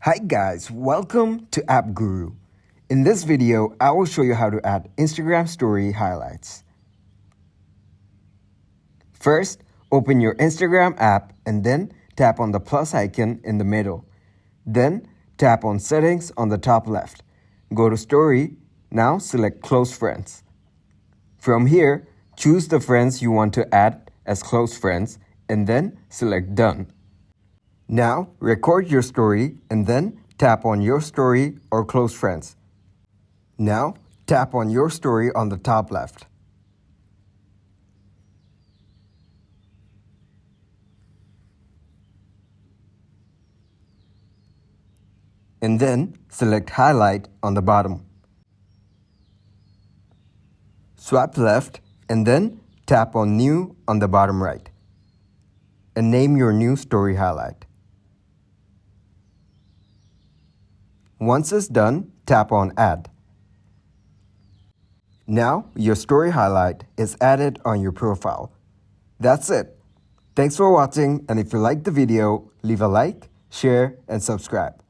Hi guys, welcome to App Guru. In this video, I will show you how to add Instagram story highlights. First, open your Instagram app and then tap on the plus icon in the middle. Then tap on settings on the top left. Go to story, now select close friends. From here, choose the friends you want to add as close friends and then select done. Now, record your story and then tap on your story or close friends. Now, tap on your story on the top left. And then select highlight on the bottom. Swipe left and then tap on new on the bottom right. And name your new story highlight. Once it's done, tap on Add. Now, your story highlight is added on your profile. That's it. Thanks for watching, and if you liked the video, leave a like, share, and subscribe.